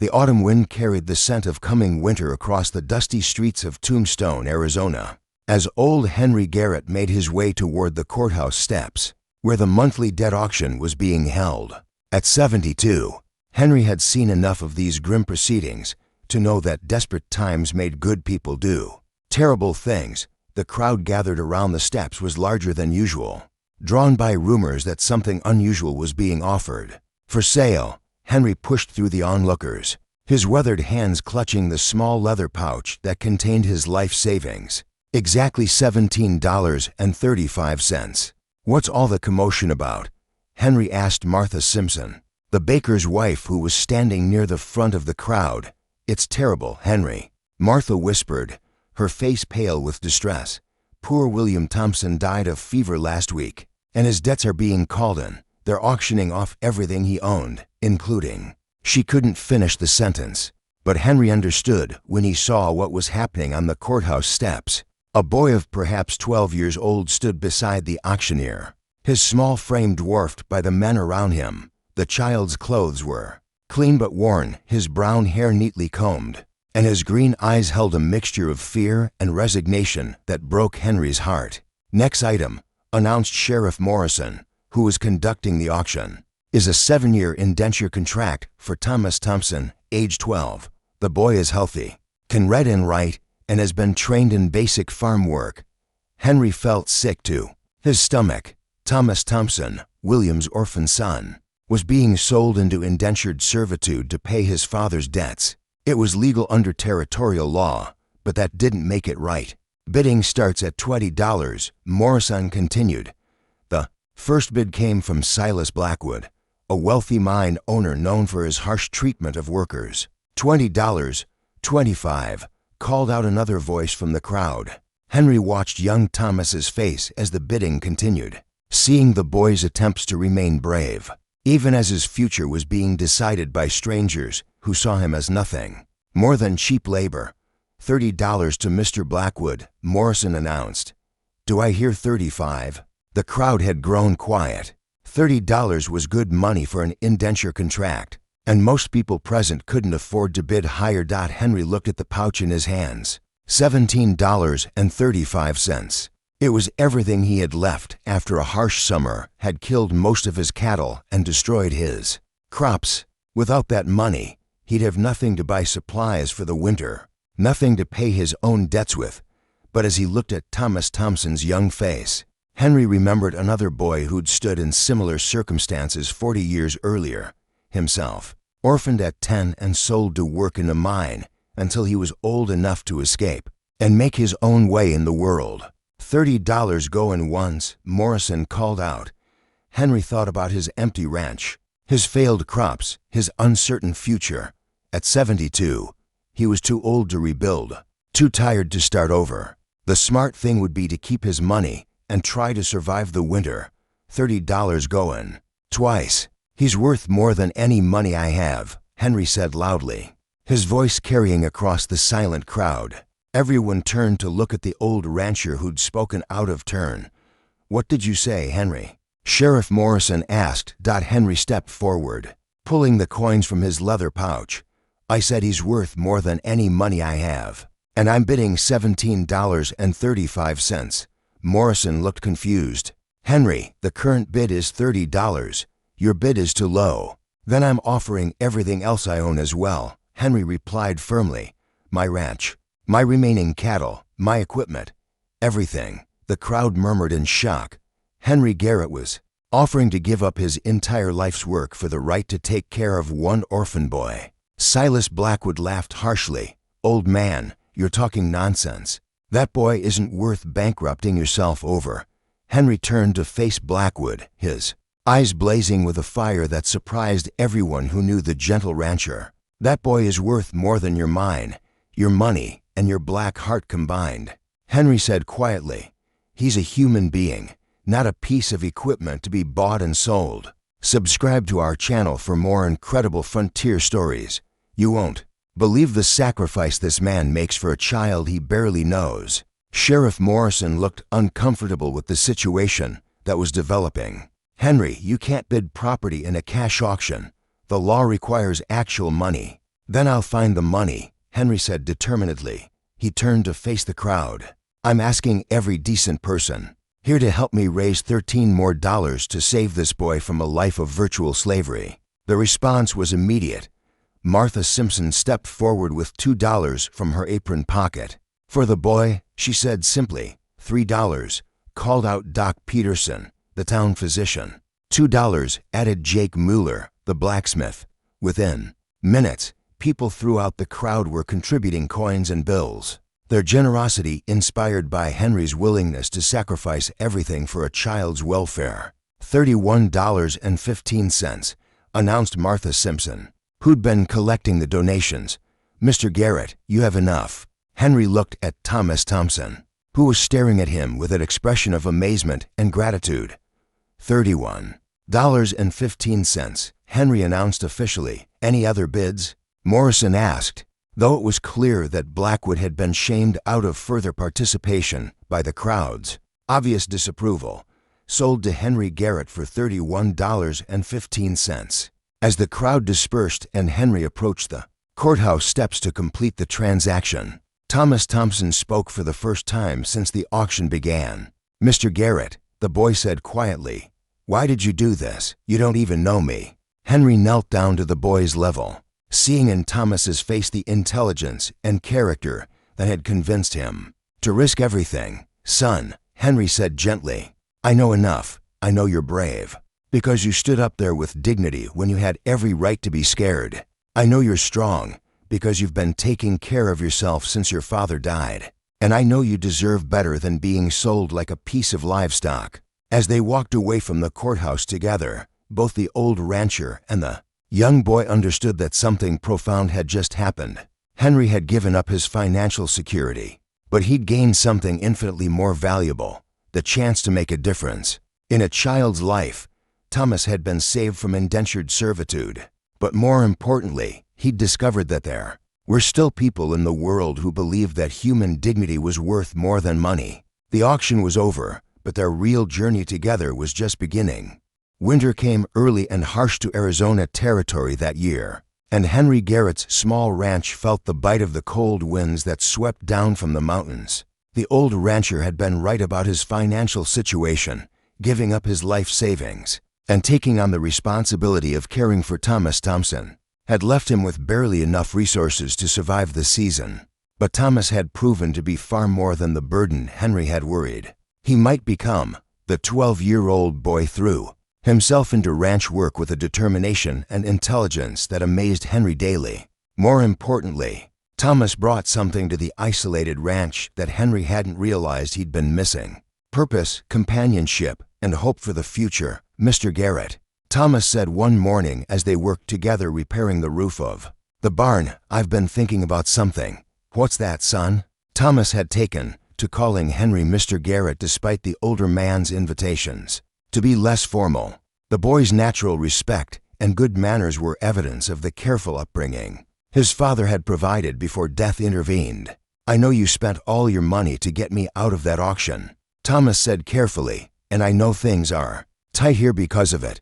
The autumn wind carried the scent of coming winter across the dusty streets of Tombstone, Arizona, as old Henry Garrett made his way toward the courthouse steps, where the monthly debt auction was being held. At 72, Henry had seen enough of these grim proceedings to know that desperate times made good people do terrible things. The crowd gathered around the steps was larger than usual, drawn by rumors that something unusual was being offered. For sale, Henry pushed through the onlookers, his weathered hands clutching the small leather pouch that contained his life savings. Exactly $17.35. What's all the commotion about? Henry asked Martha Simpson, the baker's wife who was standing near the front of the crowd. It's terrible, Henry, Martha whispered, her face pale with distress. Poor William Thompson died of fever last week, and his debts are being called in. They're auctioning off everything he owned, including... She couldn't finish the sentence, but Henry understood when he saw what was happening on the courthouse steps. A boy of perhaps 12 years old stood beside the auctioneer, his small frame dwarfed by the men around him. The child's clothes were clean but worn, his brown hair neatly combed, and his green eyes held a mixture of fear and resignation that broke Henry's heart. Next item, announced Sheriff Morrison, who was conducting the auction, is a 7-year indenture contract for Thomas Thompson, age 12. The boy is healthy, can read and write, and has been trained in basic farm work. Henry felt sick to his stomach. Thomas Thompson, William's orphan son, was being sold into indentured servitude to pay his father's debts. It was legal under territorial law, but that didn't make it right. Bidding starts at $20, Morrison continued. The first bid came from Silas Blackwood, a wealthy mine owner known for his harsh treatment of workers. $20, $25, called out another voice from the crowd. Henry watched young Thomas's face as the bidding continued, seeing the boy's attempts to remain brave, even as his future was being decided by strangers who saw him as nothing more than cheap labor. $30 to Mr. Blackwood, Morrison announced. Do I hear 35? The crowd had grown quiet. $30 was good money for an indenture contract, and most people present couldn't afford to bid higher. Henry looked at the pouch in his hands. $17.35. It was everything he had left after a harsh summer had killed most of his cattle and destroyed his crops. Without that money, he'd have nothing to buy supplies for the winter, nothing to pay his own debts with. But as he looked at Thomas Thompson's young face, Henry remembered another boy who'd stood in similar circumstances 40 years earlier, himself, orphaned at 10 and sold to work in a mine until he was old enough to escape and make his own way in the world. $30 going once, Morrison called out. Henry thought about his empty ranch, his failed crops, his uncertain future. At 72, he was too old to rebuild, too tired to start over. The smart thing would be to keep his money and try to survive the winter. $30 going twice. He's worth more than any money I have, Henry said loudly, his voice carrying across the silent crowd. Everyone turned to look at the old rancher who'd spoken out of turn. What did you say, Henry? Sheriff Morrison asked. Henry stepped forward, pulling the coins from his leather pouch. I said he's worth more than any money I have, and I'm bidding $17.35. Morrison looked confused. Henry, the current bid is $30. Your bid is too low. Then I'm offering everything else I own as well, Henry replied firmly. My ranch, my remaining cattle, my equipment, everything. The crowd murmured in shock. Henry Garrett was offering to give up his entire life's work for the right to take care of one orphan boy. Silas Blackwood laughed harshly. Old man, you're talking nonsense. That boy isn't worth bankrupting yourself over. Henry turned to face Blackwood, his eyes blazing with a fire that surprised everyone who knew the gentle rancher. That boy is worth more than your mine, your money, and your black heart combined. Henry said quietly, he's a human being, not a piece of equipment to be bought and sold. Subscribe to our channel for more incredible frontier stories. You won't believe the sacrifice this man makes for a child he barely knows. Sheriff Morrison looked uncomfortable with the situation that was developing. Henry, you can't bid property in a cash auction. The law requires actual money. Then I'll find the money, Henry said determinedly. He turned to face the crowd. I'm asking every decent person here to help me raise $13 more to save this boy from a life of virtual slavery. The response was immediate. Martha Simpson stepped forward with $2 from her apron pocket. For the boy, she said simply. $3, called out Doc Peterson, the town physician. $2, added Jake Mueller, the blacksmith. Within minutes, people throughout the crowd were contributing coins and bills. Their generosity inspired by Henry's willingness to sacrifice everything for a child's welfare. $31.15, announced Martha Simpson, who'd been collecting the donations. Mr. Garrett, you have enough. Henry looked at Thomas Thompson, who was staring at him with an expression of amazement and gratitude. $31.15, Henry announced officially. Any other bids? Morrison asked, though it was clear that Blackwood had been shamed out of further participation by the crowd's obvious disapproval. Sold to Henry Garrett for $31.15. As the crowd dispersed and Henry approached the courthouse steps to complete the transaction, Thomas Thompson spoke for the first time since the auction began. Mr. Garrett, the boy said quietly, why did you do this? You don't even know me. Henry knelt down to the boy's level, seeing in Thomas's face the intelligence and character that had convinced him to risk everything. Son, Henry said gently, I know enough. I know you're brave, because you stood up there with dignity when you had every right to be scared. I know you're strong, because you've been taking care of yourself since your father died. And I know you deserve better than being sold like a piece of livestock. As they walked away from the courthouse together, both the old rancher and the young boy understood that something profound had just happened. Henry had given up his financial security, but he'd gained something infinitely more valuable, the chance to make a difference in a child's life. Thomas had been saved from indentured servitude, but more importantly, he'd discovered that there were still people in the world who believed that human dignity was worth more than money. The auction was over, but their real journey together was just beginning. Winter came early and harsh to Arizona territory that year, and Henry Garrett's small ranch felt the bite of the cold winds that swept down from the mountains. The old rancher had been right about his financial situation, giving up his life savings and taking on the responsibility of caring for Thomas Thompson had left him with barely enough resources to survive the season. But Thomas had proven to be far more than the burden Henry had worried he might become. The 12-year-old boy threw himself into ranch work with a determination and intelligence that amazed Henry daily. More importantly, Thomas brought something to the isolated ranch that Henry hadn't realized he'd been missing. Purpose, companionship, and hope for the future. Mr. Garrett, Thomas said one morning as they worked together repairing the roof of the barn, I've been thinking about something. What's that, son? Thomas had taken to calling Henry Mr. Garrett despite the older man's invitations to be less formal. The boy's natural respect and good manners were evidence of the careful upbringing his father had provided before death intervened. I know you spent all your money to get me out of that auction, Thomas said carefully, and I know things are tight here because of it,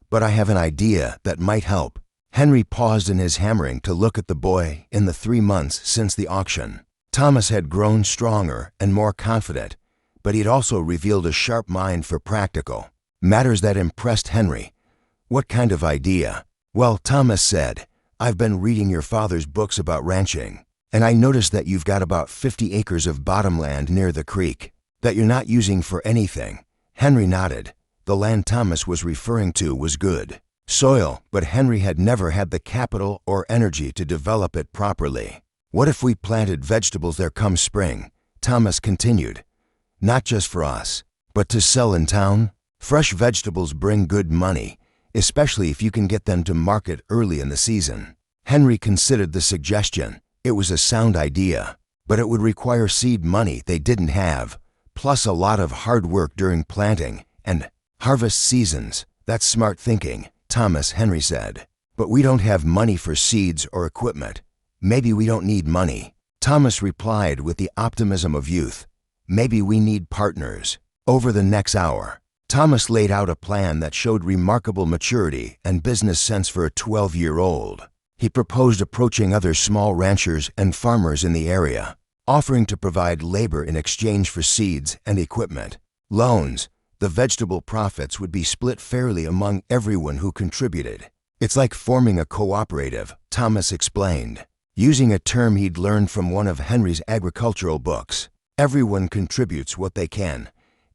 but I have an idea that might help. Henry paused in his hammering to look at the boy. In the 3 months since the auction, Thomas had grown stronger and more confident, but he'd also revealed a sharp mind for practical matters that impressed Henry. What kind of idea? Well, Thomas said, I've been reading your father's books about ranching, and I noticed that you've got about 50 acres of bottomland near the creek that you're not using for anything. Henry nodded. The land Thomas was referring to was good soil, but Henry had never had the capital or energy to develop it properly. What if we planted vegetables there come spring? Thomas continued. Not just for us, but to sell in town. Fresh vegetables bring good money, especially if you can get them to market early in the season. Henry considered the suggestion. It was a sound idea, but it would require seed money they didn't have, plus a lot of hard work during planting and harvest seasons. That's smart thinking, Thomas, Henry said. But we don't have money for seeds or equipment. Maybe we don't need money. Thomas replied with the optimism of youth. Maybe we need partners. Over the next hour, Thomas laid out a plan that showed remarkable maturity and business sense for a 12-year-old. He proposed approaching other small ranchers and farmers in the area, offering to provide labor in exchange for seeds and equipment. Loans. The vegetable profits would be split fairly among everyone who contributed. It's like forming a cooperative, Thomas explained, using a term he'd learned from one of Henry's agricultural books. Everyone contributes what they can.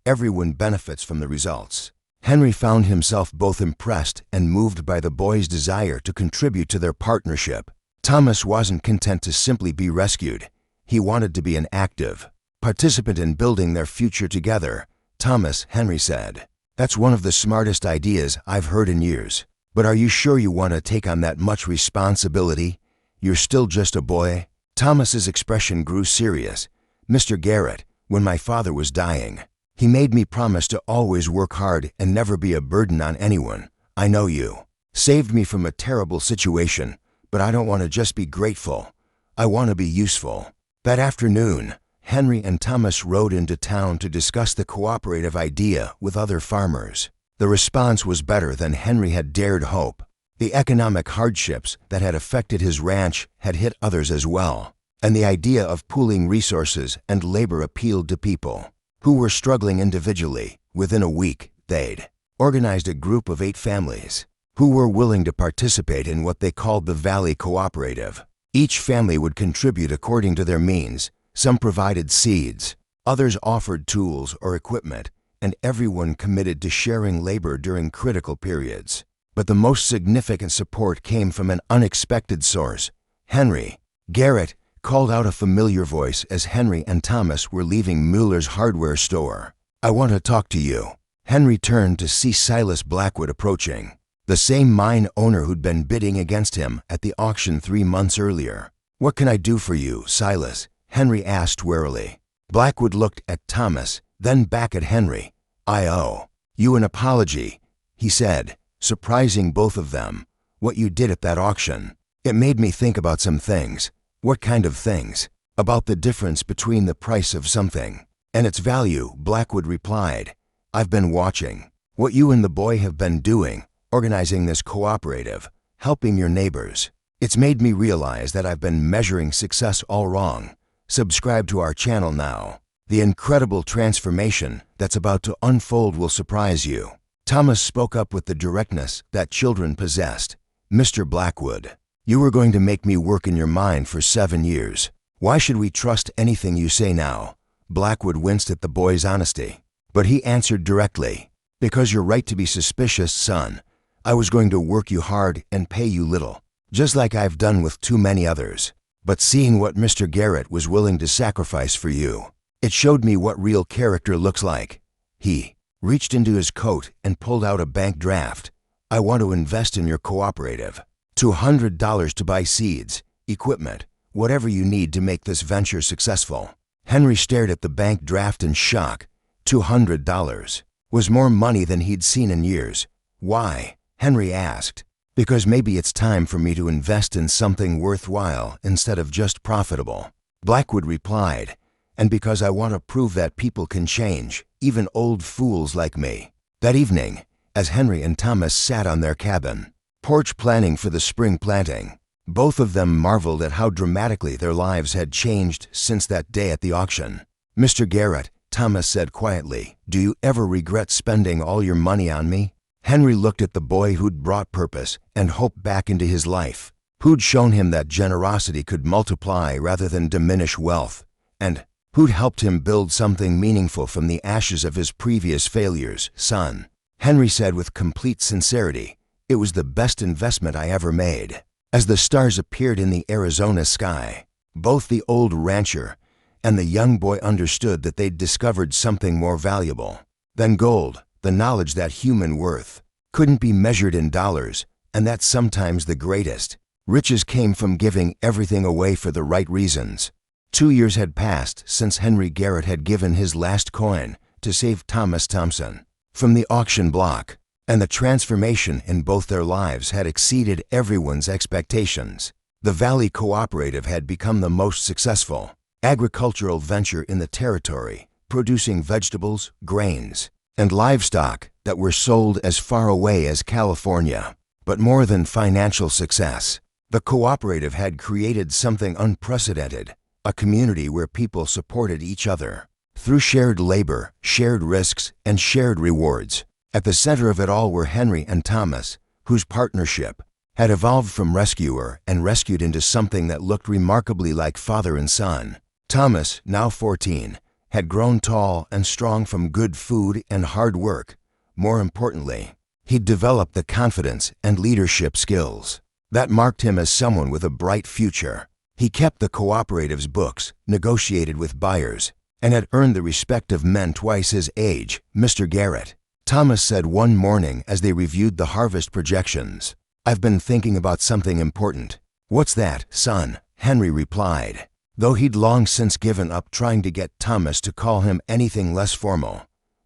Everyone benefits from the results. Henry found himself both impressed and moved by the boys' desire to contribute to their partnership. Thomas wasn't content to simply be rescued. He wanted to be an active participant in building their future together. Thomas, Henry said, "That's one of the smartest ideas I've heard in years. But are you sure you want to take on that much responsibility? You're still just a boy." Thomas's expression grew serious. "Mr. Garrett, when my father was dying, he made me promise to always work hard and never be a burden on anyone. I know you saved me from a terrible situation, but I don't want to just be grateful. I want to be useful." That afternoon, Henry and Thomas rode into town to discuss the cooperative idea with other farmers. The response was better than Henry had dared hope. The economic hardships that had affected his ranch had hit others as well, and the idea of pooling resources and labor appealed to people who were struggling individually. Within a week, they'd organized a group of 8 families who were willing to participate in what they called the Valley Cooperative. Each family would contribute according to their means. Some provided seeds, others offered tools or equipment, and everyone committed to sharing labor during critical periods. But the most significant support came from an unexpected source. Henry. Garrett called out a familiar voice as Henry and Thomas were leaving Mueller's hardware store. "I want to talk to you." Henry turned to see Silas Blackwood approaching, the same mine owner who'd been bidding against him at the auction 3 months earlier. "What can I do for you, Silas?" Henry asked warily. Blackwood looked at Thomas, then back at Henry. "I owe you an apology," he said, surprising both of them. "What you did at that auction, it made me think about some things." "What kind of things?" "About the difference between the price of something and its value," Blackwood replied. "I've been watching what you and the boy have been doing, organizing this cooperative, helping your neighbors. It's made me realize that I've been measuring success all wrong. Subscribe to our channel now. The incredible transformation that's about to unfold will surprise you." Thomas spoke up with the directness that children possessed. "Mr. Blackwood, you were going to make me work in your mine for 7 years. Why should we trust anything you say now?" Blackwood winced at the boy's honesty, but he answered directly, "Because you're right to be suspicious, son. I was going to work you hard and pay you little, just like I've done with too many others. But seeing what Mr. Garrett was willing to sacrifice for you, it showed me what real character looks like." He reached into his coat and pulled out a bank draft. "I want to invest in your cooperative. $200 to buy seeds, equipment, whatever you need to make this venture successful." Henry stared at the bank draft in shock. $200 was more money than he'd seen in years. "Why?" Henry asked. "Because maybe it's time for me to invest in something worthwhile instead of just profitable," Blackwood replied. "And because I want to prove that people can change, even old fools like me." That evening, as Henry and Thomas sat on their cabin porch planning for the spring planting, both of them marveled at how dramatically their lives had changed since that day at the auction. "Mr. Garrett," Thomas said quietly, "do you ever regret spending all your money on me?" Henry looked at the boy who'd brought purpose and hope back into his life, who'd shown him that generosity could multiply rather than diminish wealth, and who'd helped him build something meaningful from the ashes of his previous failures. "Son," Henry said with complete sincerity, "it was the best investment I ever made." As the stars appeared in the Arizona sky, both the old rancher and the young boy understood that they'd discovered something more valuable than gold, the knowledge that human worth couldn't be measured in dollars, and that sometimes the greatest riches came from giving everything away for the right reasons. 2 years had passed since Henry Garrett had given his last coin to save Thomas Thompson from the auction block, and the transformation in both their lives had exceeded everyone's expectations. The Valley Cooperative had become the most successful agricultural venture in the territory, producing vegetables, grains, and livestock that were sold as far away as California. But more than financial success, The cooperative had created something unprecedented, a community where people supported each other. Through shared labor, shared risks, and shared rewards. At the center of it all were Henry and Thomas, whose partnership had evolved from rescuer and rescued into something that looked remarkably like father and son. Thomas, now 14, had grown tall and strong from good food and hard work. More importantly, he'd developed the confidence and leadership skills that marked him as someone with a bright future. He kept the cooperative's books, negotiated with buyers, and had earned the respect of men twice his age, Mr. Garrett. Thomas said one morning as they reviewed the harvest projections, "I've been thinking about something important." "What's that, son?" Henry replied, though he'd long since given up trying to get Thomas to call him anything less formal.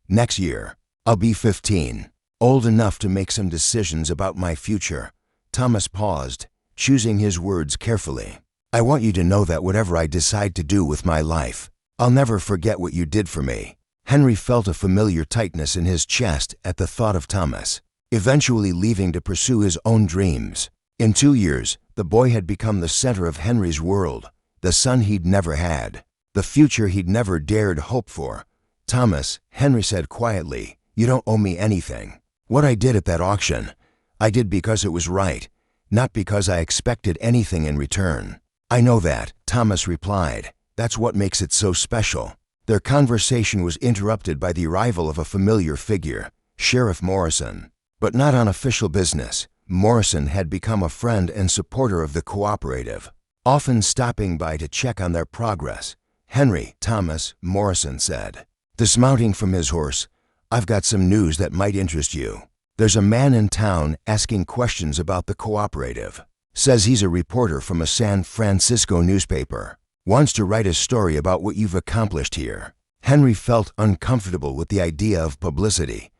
"Next year, I'll be 15, old enough to make some decisions about my future." Thomas paused, choosing his words carefully. "I want you to know that whatever I decide to do with my life, I'll never forget what you did for me." Henry felt a familiar tightness in his chest at the thought of Thomas eventually leaving to pursue his own dreams. In 2 years, the boy had become the center of Henry's world, the son he'd never had, the future he'd never dared hope for. "Thomas," Henry said quietly, "you don't owe me anything. What I did at that auction, I did because it was right, not because I expected anything in return." "I know that," Thomas replied. "That's what makes it so special." Their conversation was interrupted by the arrival of a familiar figure, Sheriff Morrison. But not on official business. Morrison had become a friend and supporter of the cooperative, often stopping by to check on their progress. "Henry, Thomas," Morrison said, dismounting from his horse, "I've got some news that might interest you. There's a man in town asking questions about the cooperative. Says he's a reporter from a San Francisco newspaper. Wants to write a story about what you've accomplished here." Henry felt uncomfortable with the idea of publicity.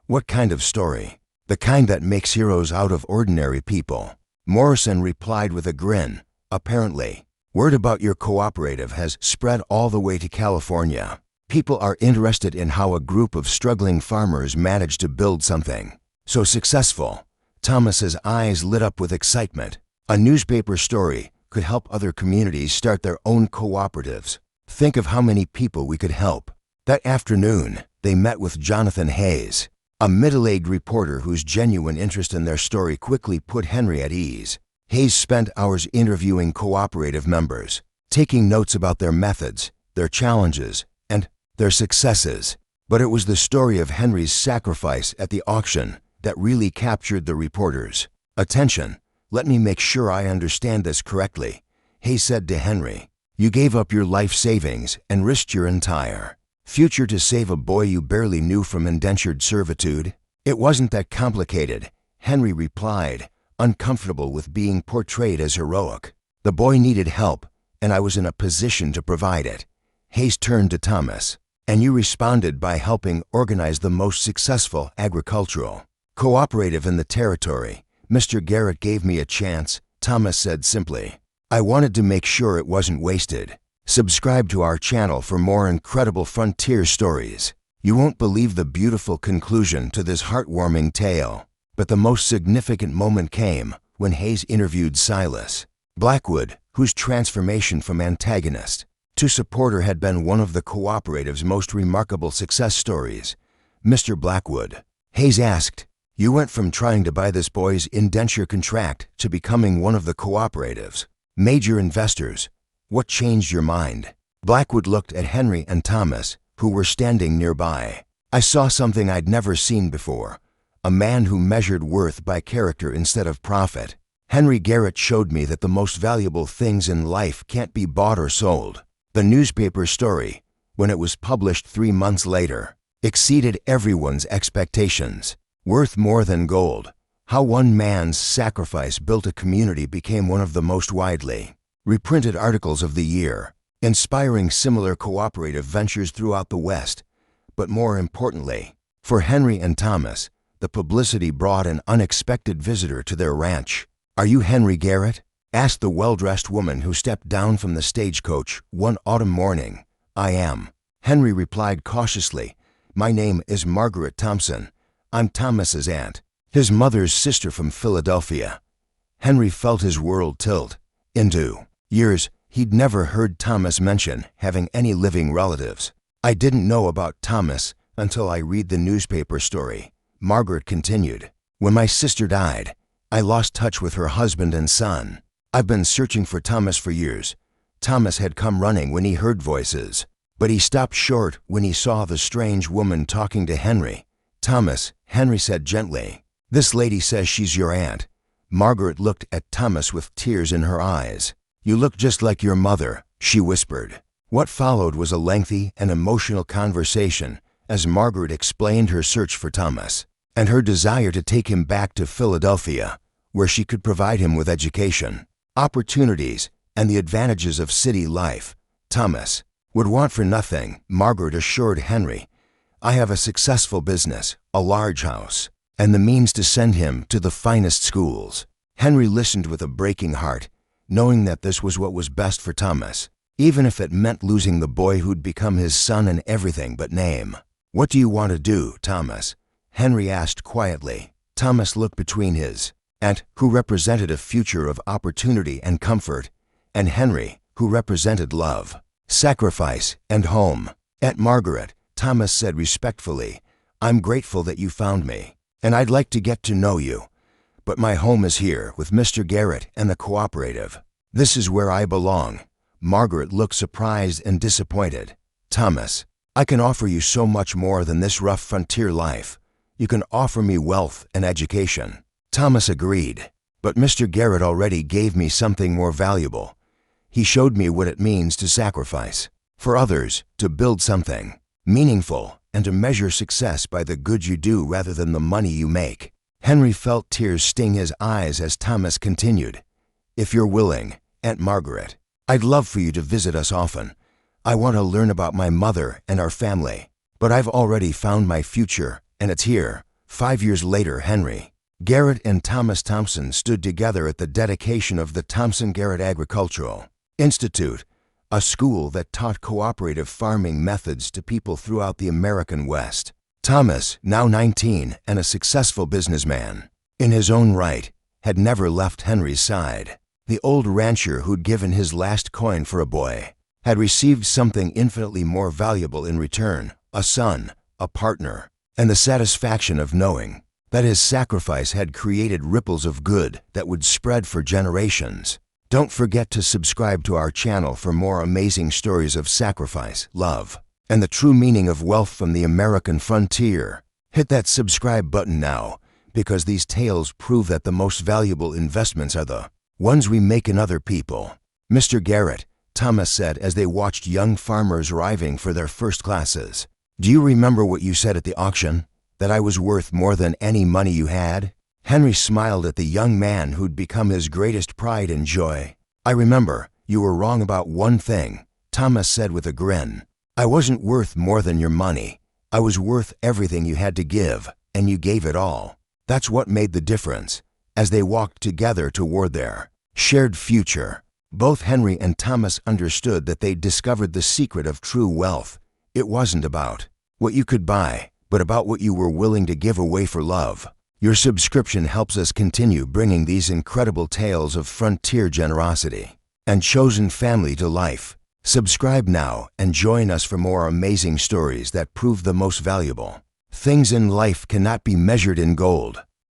What kind of story? "The kind that makes heroes out of ordinary people." Morrison replied with a grin. "Apparently, word about your cooperative has spread all the way to California. People are interested in how a group of struggling farmers managed to build something so successful." Thomas's eyes lit up with excitement. A newspaper story could help other communities start their own cooperatives. Think of how many people we could help. That afternoon, they met with Jonathan Hayes, a middle-aged reporter whose genuine interest in their story quickly put Henry at ease. Hayes spent hours interviewing cooperative members, taking notes about their methods, their challenges, and their successes. But it was the story of Henry's sacrifice at the auction that really captured the reporters' attention. "Let me make sure I understand this correctly," Hayes said to Henry. "You gave up your life savings and risked your entire future to save a boy you barely knew from indentured servitude?" "It wasn't that complicated," Henry replied, uncomfortable with being portrayed as heroic. "The boy needed help, and I was in a position to provide it." Hayes turned to Thomas. "And you responded by helping organize the most successful agricultural cooperative in the territory. Mr. Garrett gave me a chance," Thomas said simply. "I wanted to make sure it wasn't wasted." Subscribe to our channel for more incredible frontier stories. You won't believe the beautiful conclusion to this heartwarming tale. But the most significant moment came when Hayes interviewed Silas Blackwood, whose transformation from antagonist to supporter had been one of the cooperative's most remarkable success stories. "Mr. Blackwood," Hayes asked, "you went from trying to buy this boy's indenture contract to becoming one of the cooperative's major investors. What changed your mind?" Blackwood looked at Henry and Thomas, who were standing nearby. "I saw something I'd never seen before. A man who measured worth by character instead of profit. Henry Garrett showed me that the most valuable things in life can't be bought or sold." The newspaper story, when it was published 3 months later, exceeded everyone's expectations. Worth more than gold. How one man's sacrifice built a community became one of the most widely reprinted articles of the year, inspiring similar cooperative ventures throughout the West. But more importantly, for Henry and Thomas, the publicity brought an unexpected visitor to their ranch. "Are you Henry Garrett?" asked the well-dressed woman who stepped down from the stagecoach one autumn morning. "I am," Henry replied cautiously. "My name is Margaret Thompson. I'm Thomas's aunt, his mother's sister from Philadelphia." Henry felt his world tilt. Into years, he'd never heard Thomas mention having any living relatives. I didn't know about Thomas until I read the newspaper story. Margaret continued. When my sister died, I lost touch with her husband and son. I've been searching for Thomas for years. Thomas had come running when he heard voices, but he stopped short when he saw the strange woman talking to Henry. Thomas, Henry said gently. This lady says she's your aunt. Margaret looked at Thomas with tears in her eyes. You look just like your mother, she whispered. What followed was a lengthy and emotional conversation as Margaret explained her search for Thomas and her desire to take him back to Philadelphia, where she could provide him with education, opportunities, and the advantages of city life. Thomas would want for nothing, Margaret assured Henry. I have a successful business, a large house, and the means to send him to the finest schools. Henry listened with a breaking heart, knowing that this was what was best for Thomas, even if it meant losing the boy who'd become his son in everything but name. What do you want to do, Thomas? Henry asked quietly. Thomas looked between his aunt, who represented a future of opportunity and comfort, and Henry, who represented love, sacrifice, and home. Aunt Margaret, Thomas said respectfully, I'm grateful that you found me, and I'd like to get to know you. But my home is here with Mr. Garrett and the cooperative. This is where I belong. Margaret looked surprised and disappointed. Thomas, I can offer you so much more than this rough frontier life. You can offer me wealth and education. Thomas agreed. But Mr. Garrett already gave me something more valuable. He showed me what it means to sacrifice for others, to build something meaningful, and to measure success by the good you do rather than the money you make. Henry felt tears sting his eyes as Thomas continued. If you're willing, Aunt Margaret, I'd love for you to visit us often. I want to learn about my mother and our family. But I've already found my future, and it's here. 5 years later, Henry Garrett and Thomas Thompson stood together at the dedication of the Thompson-Garrett Agricultural Institute, a school that taught cooperative farming methods to people throughout the American West. Thomas, now 19 and a successful businessman in his own right, had never left Henry's side. The old rancher who'd given his last coin for a boy had received something infinitely more valuable in return, a son, a partner, and the satisfaction of knowing that his sacrifice had created ripples of good that would spread for generations. Don't forget to subscribe to our channel for more amazing stories of sacrifice, love, and the true meaning of wealth from the American frontier. Hit that subscribe button now, because these tales prove that the most valuable investments are the ones we make in other people. Mr. Garrett, Thomas said as they watched young farmers arriving for their first classes. Do you remember what you said at the auction? That I was worth more than any money you had? Henry smiled at the young man who'd become his greatest pride and joy. I remember. You were wrong about one thing, Thomas said with a grin. I wasn't worth more than your money. I was worth everything you had to give, and you gave it all. That's what made the difference. As they walked together toward their shared future, both Henry and Thomas understood that they'd discovered the secret of true wealth. It wasn't about what you could buy, but about what you were willing to give away for love. Your subscription helps us continue bringing these incredible tales of frontier generosity and chosen family to life. Subscribe now and join us for more amazing stories that prove the most valuable things in life cannot be measured in gold,